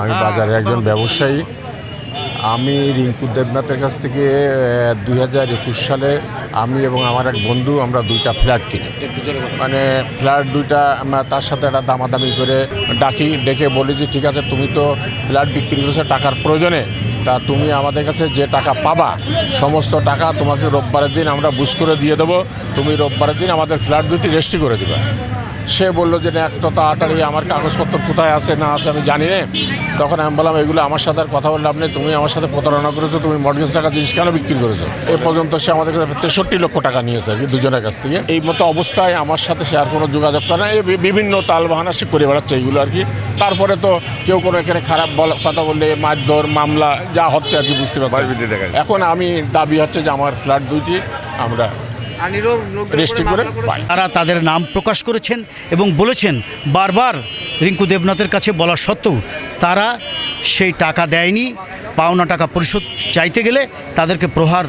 আমি বাজারে একজন ব্যবসায়ী। আমি রিঙ্কু দেবনাথের কাছ থেকে 2021 সালে আমি এবং আমার এক বন্ধু আমরা দুইটা ফ্ল্যাট কিনি। মানে ফ্ল্যাট দুইটা তার সাথে একটা দামাদামি করে ডেকে বলি যে ঠিক আছে, তুমি তো ফ্ল্যাট বিক্রি করেছো টাকার প্রয়োজনে, তা তুমি আমাদের কাছে যে টাকা পাবা সমস্ত টাকা তোমাকে রোববারের দিন আমরা বুঝ করে দিয়ে দেবো, তুমি রোববারের দিন আমাদের ফ্ল্যাট দুটি রেজিস্ট্রি করে দেবে। সে বললো যে না, এত তাড়াতাড়ি আমার কাগজপত্র কোথায় আছে না আছে আমি জানি না। তখন আমি বললাম এগুলো আমার সাথে আর কথা বললে আপনি, তুমি আমার সাথে প্রতারণা করেছো, তুমি মর্টগেজ টাকা জিনিস কেন বিক্রি করেছো। এ পর্যন্ত সে আমাদের কাছে 63 লক্ষ টাকা নিয়েছে আর কি, দুজনের কাছ থেকে। এই মতো অবস্থায় আমার সাথে সে আর কোনো যোগাযোগ করে না, এই বিভিন্ন তালবাহানা সে করে বেড়াচ্ছে এইগুলো আর কি। তারপরে তো কেউ কোনো এখানে খারাপ কথা বললে মারধর মামলা যা হচ্ছে আর কি, বুঝতে পারছি। এখন আমি দাবি হচ্ছে যে আমার ফ্ল্যাট দুইটি আমরা রেজিস্ট্রি করে পাই। তারা তাদের নাম প্রকাশ করেছেন এবং বলেছেন বারবার রিঙ্কু দেবনাথের কাছে বলা সত্ত্বেও তারা সেই টাকা দেয়নি। পাওনা টাকা পরিশোধ চাইতে গেলে তাদেরকে প্রহার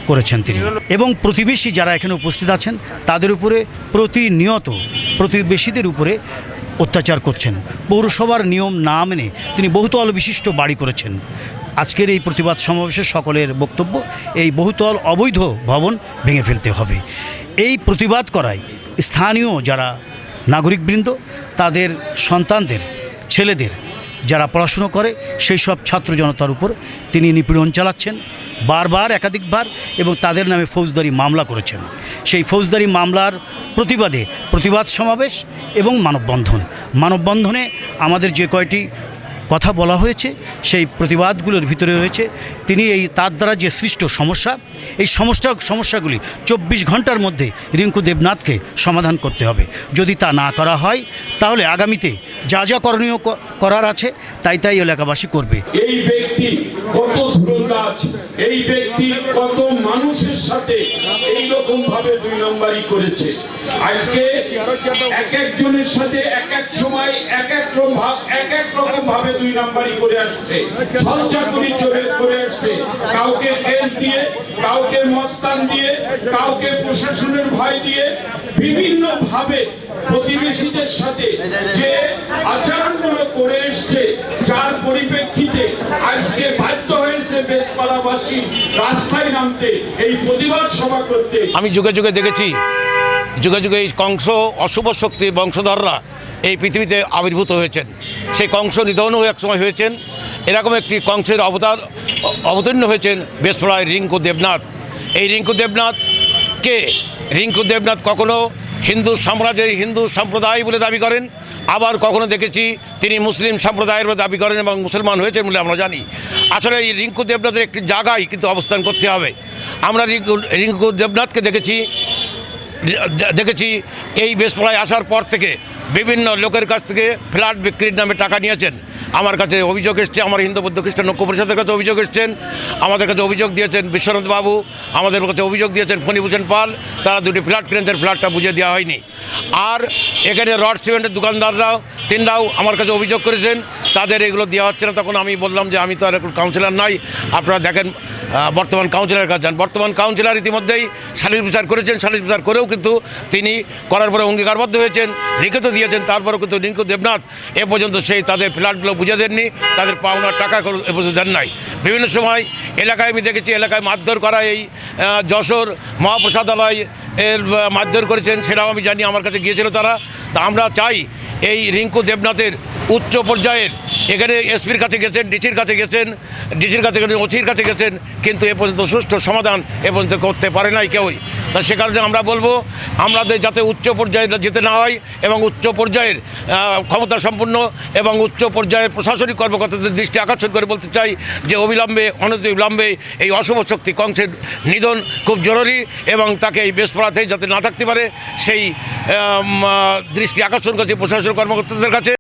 করেছেন তিনি। এবং প্রতিবেশী যারা এখানে উপস্থিত আছেন তাদের উপরে প্রতিনিয়ত প্রতিবেশীদের উপরে অত্যাচার করছেন। পৌরসভার নিয়ম না মেনে তিনি বহুতল বিশিষ্ট বাড়ি করেছেন। আজকের এই প্রতিবাদ সমাবেশে সকলের বক্তব্য এই বহুতল অবৈধ ভবন ভেঙে ফেলতে হবে। এই প্রতিবাদ করায় স্থানীয় যারা নাগরিকবৃন্দ তাদের সন্তানদের ছেলেদের যারা পড়াশুনো করে সেই সব ছাত্র জনতার উপর তিনি নিপীড়ন চালাচ্ছেন বারবার একাধিকবার, এবং তাদের নামে ফৌজদারি মামলা করেছেন। সেই ফৌজদারি মামলার প্রতিবাদে প্রতিবাদ সমাবেশ এবং মানববন্ধনে আমাদের যে কয়টি কথা বলা হয়েছে সেই প্রতিবাদগুলোর ভিতরে রয়েছে তিনি তার দ্বারা যে সৃষ্ট সমস্যা, এই সমস্যাগুলি 24 ঘন্টার মধ্যে রিঙ্কু দেবনাথকে সমাধান করতে হবে। যদি তা না করা হয় তাহলে আগামীতে যা যা করণীয় করার আছে তাই এলাকাবাসী করবে। এই ব্যক্তি কত ধুরন্দাজ, এই ব্যক্তি কত মানুষের সাথে এই রকম ভাবে দুই নম্বরই করেছে। আজকে এক একজনের সাথে এক এক সময় এক এক রকম ভাবে দুই নম্বরই করে আসছে, ছলচাতুরি করে আসছে। কাউকে কেস দিয়ে, কাউকে মস্তান দিয়ে, কাউকে প্রশাসনের ভয় দিয়ে বিভিন্ন ভাবে প্রতিবেশীদের সাথে যে আচরণগুলো করে এসছে, যার পরিপ্রেক্ষিতে আজকে বাধ্য হয়েছে বেশপাড়াবাসী রাস্তায় নামতে, এই প্রতিবাদ সভা করতে। আমি যুগে যুগে দেখেছি, যুগে যুগে এই কংস অশুভ শক্তি বংশধররা এই পৃথিবীতে আবির্ভূত হয়েছেন। সেই কংস নিধনও এক সময় হয়েছেন। এরকম একটি কংসের অবতীর্ণ হয়েছেন বেশপাড়ায় রিঙ্কু দেবনাথ। এই রিঙ্কু দেবনাথ কে? রিঙ্কু দেবনাথ কখনো হিন্দু সাম্রাজ্যের হিন্দু সম্প্রদায় বলে দাবি করেন, আবার কখনো দেখেছি তিনি মুসলিম সম্প্রদায়ের বলে দাবি করেন এবং মুসলমান হয়েছেন বলে আমরা জানি। আসলে এই রিঙ্কু দেবনাথের একটি জায়গায় কিন্তু অবস্থান করতে হবে। আমরা রিঙ্কু দেবনাথকে দেখেছি এই বেশপাড়ায় আসার পর থেকে বিভিন্ন লোকের কাছ থেকে ফ্ল্যাট বিক্রির নামে টাকা নিয়েছেন। আমার কাছে অভিযোগ এসছে, আমার হিন্দু বৌদ্ধ খ্রিস্টান ঐক্য পরিষদের কাছে অভিযোগ এসছেন, আমাদের কাছে অভিযোগ দিয়েছেন বিশ্বনাথ বাবু, আমাদের কাছে অভিযোগ দিয়েছেন ফণীভূষণ পাল। তারা দুটি ফ্ল্যাট কিনেছেন, ফ্ল্যাটটা বুঝে দেওয়া হয়নি। আর এখানে রড সিমেন্টের দোকানদাররাও তিনরাও আমার কাছে অভিযোগ করেছেন তাদের এগুলো দেওয়া হচ্ছে না। তখন আমি বললাম যে আমি তো আর কাউন্সিলর নাই, আপনারা দেখেন বর্তমান কাউন্সিলরের কাছে যান। বর্তমান কাউন্সিলর ইতিমধ্যেই সালিশ বিচার করেছেন, সালিশ বিচার করেও কিন্তু তিনি করার পরে অঙ্গীকারবদ্ধ হয়েছেন, লিখিত দিয়েছেন। তারপরেও কিন্তু রিঙ্কু দেবনাথ এ পর্যন্ত সেই তাদের ফ্ল্যাটগুলো বুঝে দেননি, তাদের পাওনার টাকা এ পর্যন্ত দেন নাই। বিভিন্ন সময় এলাকায় আমি দেখেছি এলাকায় মারধর করা, এই যশোর মহাপ্রসাদালয় এর মারধর করেছেন, সেটাও আমি জানি, আমার কাছে গিয়েছিল তারা। তা আমরা চাই এই রিঙ্কু দেবনাথের উচ্চ পর্যায়ের, এখানে এসপির কাছে গেছেন, ডিসির কাছে গেছেন, ওসির কাছে গেছেন, কিন্তু এ পর্যন্ত সুষ্ঠু সমাধান এ পর্যন্ত করতে পারে নাই কেউই। তা সে কারণে আমরা বলবো আমাদের যাতে উচ্চ পর্যায়ে যেতে না হয় এবং উচ্চ পর্যায়ের ক্ষমতা সম্পন্ন এবং উচ্চ পর্যায়ের প্রশাসনিক কর্মকর্তাদের দৃষ্টি আকর্ষণ করে বলতে চাই যে অনতিবিলম্বে এই অশুভ শক্তি কংসের নিধন খুব জরুরি এবং তাকে এই বেশপাড়াতেই যাতে না থাকতে পারে সেই দৃষ্টি আকর্ষণ করছে প্রশাসনিক কর্মকর্তাদের কাছে।